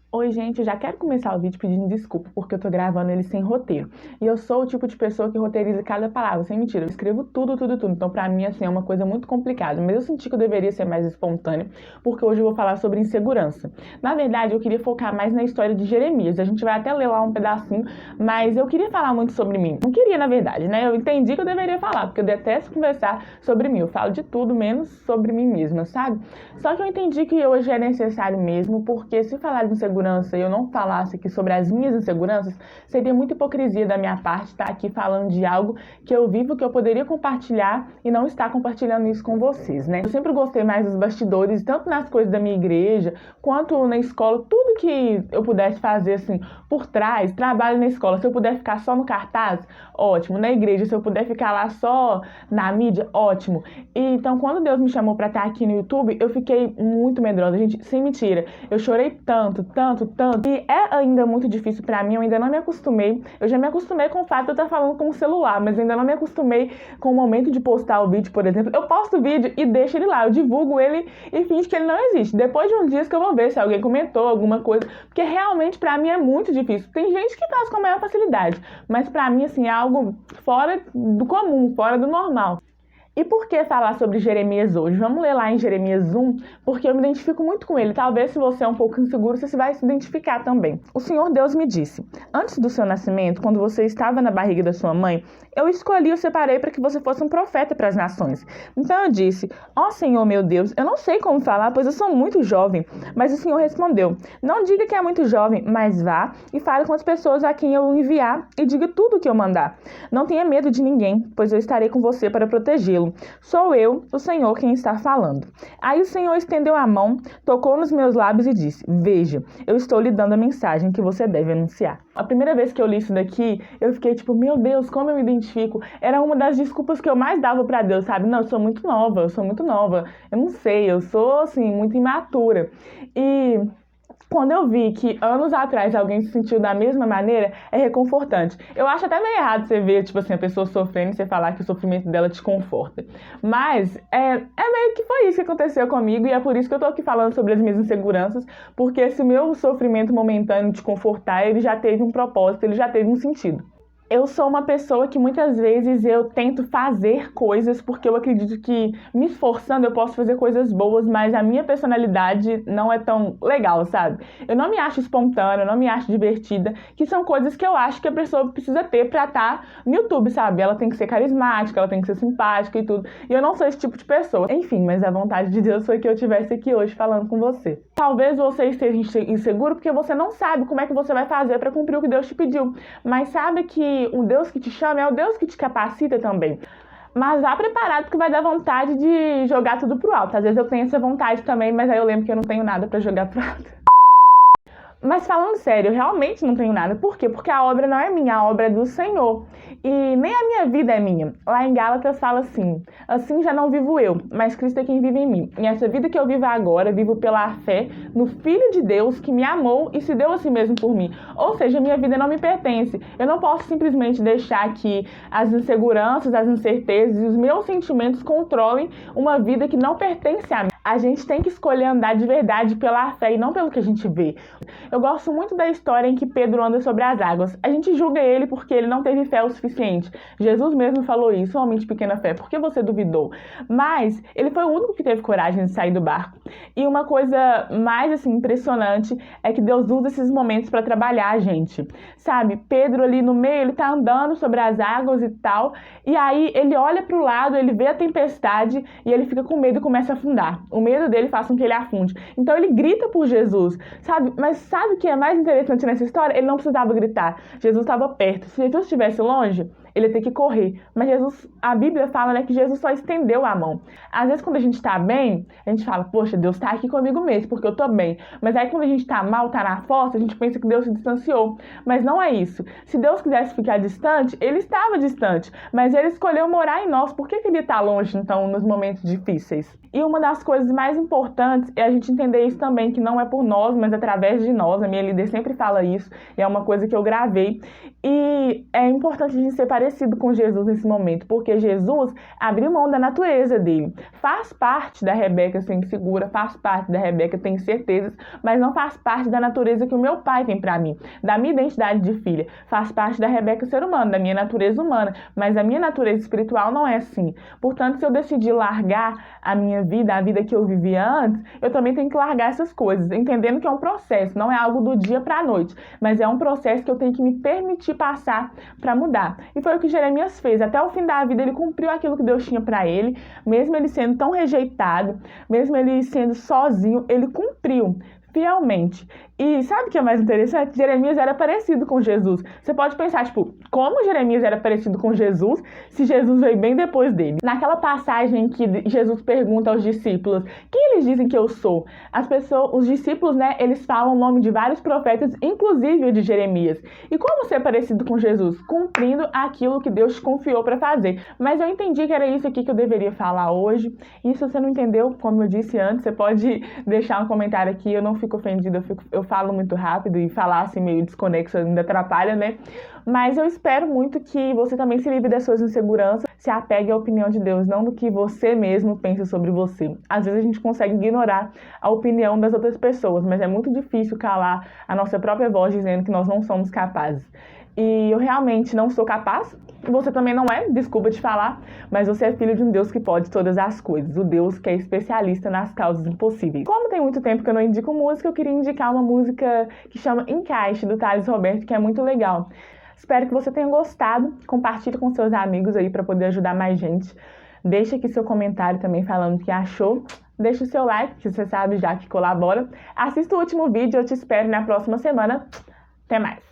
Oi, gente, eu já quero começar o vídeo pedindo desculpa, porque eu tô gravando ele sem roteiro. E eu sou o tipo de pessoa que roteiriza cada palavra, sem mentira. Eu escrevo tudo, tudo, tudo. Então, pra mim, assim, é uma coisa muito complicada. Mas eu senti que eu deveria ser mais espontânea, porque hoje eu vou falar sobre insegurança. Na verdade, eu queria focar mais na história de Jeremias. A gente vai até ler lá um pedacinho, mas eu queria falar muito sobre mim. Não queria, na verdade, né? Eu entendi que eu deveria falar, porque eu detesto conversar sobre mim. Eu falo de tudo, menos sobre mim mesma, sabe? Só que eu entendi que hoje é necessário mesmo, porque se falar de insegurança e eu não falasse aqui sobre as minhas inseguranças, seria muita hipocrisia da minha parte estar aqui falando de algo que eu vivo, que eu poderia compartilhar e não estar compartilhando isso com vocês, né? Eu sempre gostei mais dos bastidores, tanto nas coisas da minha igreja, quanto na escola, tudo que eu pudesse fazer, assim, por trás, trabalho na escola, se eu puder ficar só no cartaz, ótimo. Na igreja, se eu puder ficar lá só na mídia, ótimo. E, então, quando Deus me chamou pra estar aqui no YouTube, eu fiquei muito medrosa, gente, sem mentira. Eu chorei tanto, tanto, tanto. E é ainda muito difícil pra mim, eu ainda não me acostumei. Eu já me acostumei com o fato de eu estar falando com o celular, mas eu ainda não me acostumei com o momento de postar o vídeo, por exemplo. Eu posto o vídeo e deixo ele lá, eu divulgo ele e finge que ele não existe. Depois de uns dias que eu vou ver se alguém comentou alguma coisa, porque realmente pra mim é muito difícil. Tem gente que faz com a maior facilidade, mas pra mim, assim, é algo fora do comum, fora do normal. E por que falar sobre Jeremias hoje? Vamos ler lá em Jeremias 1, porque eu me identifico muito com ele. Talvez se você é um pouco inseguro, você vai se identificar também. O Senhor Deus me disse: antes do seu nascimento, quando você estava na barriga da sua mãe, eu escolhi e o separei para que você fosse um profeta para as nações. Então eu disse: ó Senhor meu Deus, eu não sei como falar, pois eu sou muito jovem. Mas o Senhor respondeu: não diga que é muito jovem, mas vá e fale com as pessoas a quem eu enviar e diga tudo o que eu mandar. Não tenha medo de ninguém, pois eu estarei com você para protegê-lo. Sou eu, o Senhor, quem está falando. Aí o Senhor estendeu a mão, tocou nos meus lábios e disse: veja, eu estou lhe dando a mensagem que você deve anunciar. A primeira vez que eu li isso daqui, eu fiquei tipo, meu Deus, como eu me identifico. Era uma das desculpas que eu mais dava pra Deus, sabe? Não, eu sou muito nova, eu não sei, eu sou, assim, muito imatura. E quando eu vi que anos atrás alguém se sentiu da mesma maneira, é reconfortante. Eu acho até meio errado você ver, tipo assim, a pessoa sofrendo e você falar que o sofrimento dela te conforta. Mas é meio que foi isso que aconteceu comigo e é por isso que eu tô aqui falando sobre as minhas inseguranças, porque se o meu sofrimento momentâneo te confortar, ele já teve um propósito, ele já teve um sentido. Eu sou uma pessoa que muitas vezes eu tento fazer coisas porque eu acredito que me esforçando eu posso fazer coisas boas, mas a minha personalidade não é tão legal, sabe? Eu não me acho espontânea, eu não me acho divertida, que são coisas que eu acho que a pessoa precisa ter pra estar no YouTube, sabe? Ela tem que ser carismática, ela tem que ser simpática e tudo. E eu não sou esse tipo de pessoa. Enfim, mas a vontade de Deus foi que eu estivesse aqui hoje falando com você. Talvez você esteja inseguro porque você não sabe como é que você vai fazer pra cumprir o que Deus te pediu, mas sabe que o Deus que te chama é o Deus que te capacita também. Mas vá preparado porque vai dar vontade de jogar tudo pro alto. Às vezes eu tenho essa vontade também, mas aí eu lembro que eu não tenho nada pra jogar pro alto. Mas falando sério, eu realmente não tenho nada. Por quê? Porque a obra não é minha, a obra é do Senhor. E nem a minha vida é minha. Lá em Gálatas fala assim: assim já não vivo eu, mas Cristo é quem vive em mim. E essa vida que eu vivo agora, vivo pela fé no Filho de Deus que me amou e se deu a si mesmo por mim. Ou seja, minha vida não me pertence. Eu não posso simplesmente deixar que as inseguranças, as incertezas e os meus sentimentos controlem uma vida que não pertence a mim. A gente tem que escolher andar de verdade pela fé e não pelo que a gente vê. Eu gosto muito da história em que Pedro anda sobre as águas. A gente julga ele porque ele não teve fé o suficiente. Jesus mesmo falou isso: homem de pequena fé, por que você duvidou? Mas ele foi o único que teve coragem de sair do barco. E uma coisa mais assim impressionante é que Deus usa esses momentos para trabalhar a gente. Sabe, Pedro ali no meio, ele tá andando sobre as águas e tal, e aí ele olha para o lado, ele vê a tempestade e ele fica com medo e começa a afundar. O medo dele faz com que ele afunde. Então ele grita por Jesus, sabe? Mas sabe o que é mais interessante nessa história? Ele não precisava gritar. Jesus estava perto. Se Jesus estivesse longe, ele ia ter que correr. Mas Jesus, a Bíblia fala, né, que Jesus só estendeu a mão. Às vezes, quando a gente tá bem, a gente fala, poxa, Deus tá aqui comigo mesmo, porque eu tô bem. Mas aí, quando a gente tá mal, tá na fossa, a gente pensa que Deus se distanciou. Mas não é isso. Se Deus quisesse ficar distante, ele estava distante. Mas ele escolheu morar em nós. Por que ele tá longe, então, nos momentos difíceis? E uma das coisas mais importantes é a gente entender isso também, que não é por nós, mas através de nós. A minha líder sempre fala isso, e é uma coisa que eu gravei. E é importante a gente ser parecido parecido com Jesus nesse momento, porque Jesus abriu mão da natureza dele. Faz parte da Rebeca ser insegura, faz parte da Rebeca ter incertezas, mas não faz parte da natureza que o meu pai tem para mim, da minha identidade de filha. Faz parte da Rebeca ser humana, da minha natureza humana, mas a minha natureza espiritual não é assim. Portanto, se eu decidir largar a minha vida, a vida que eu vivia antes, eu também tenho que largar essas coisas, entendendo que é um processo, não é algo do dia para a noite, mas é um processo que eu tenho que me permitir passar para mudar. E foi o que Jeremias fez. Até o fim da vida ele cumpriu aquilo que Deus tinha para ele, mesmo ele sendo tão rejeitado, mesmo ele sendo sozinho, ele cumpriu fielmente. E sabe o que é mais interessante? Jeremias era parecido com Jesus. Você pode pensar, tipo, como Jeremias era parecido com Jesus, se Jesus veio bem depois dele? Naquela passagem que Jesus pergunta aos discípulos, quem eles dizem que eu sou? Os discípulos, né, eles falam o nome de vários profetas, inclusive o de Jeremias. E como ser parecido com Jesus? Cumprindo aquilo que Deus te confiou para fazer. Mas eu entendi que era isso aqui que eu deveria falar hoje. E se você não entendeu, como eu disse antes, você pode deixar um comentário aqui, eu não fico ofendida, eu falo muito rápido e falar assim meio desconexo ainda atrapalha, né? Mas eu espero muito que você também se livre das suas inseguranças, se apegue à opinião de Deus, não do que você mesmo pensa sobre você. Às vezes a gente consegue ignorar a opinião das outras pessoas, mas é muito difícil calar a nossa própria voz dizendo que nós não somos capazes. E eu realmente não sou capaz, você também não é, desculpa te falar, mas você é filho de um Deus que pode todas as coisas, o Deus que é especialista nas causas impossíveis. Como tem muito tempo que eu não indico música, eu queria indicar uma música que chama Encaixe, do Thales Roberto, que é muito legal. Espero que você tenha gostado, compartilhe com seus amigos aí para poder ajudar mais gente. Deixa aqui seu comentário também falando o que achou. Deixa o seu like, que você sabe já que colabora. Assista o último vídeo, eu te espero na próxima semana. Até mais!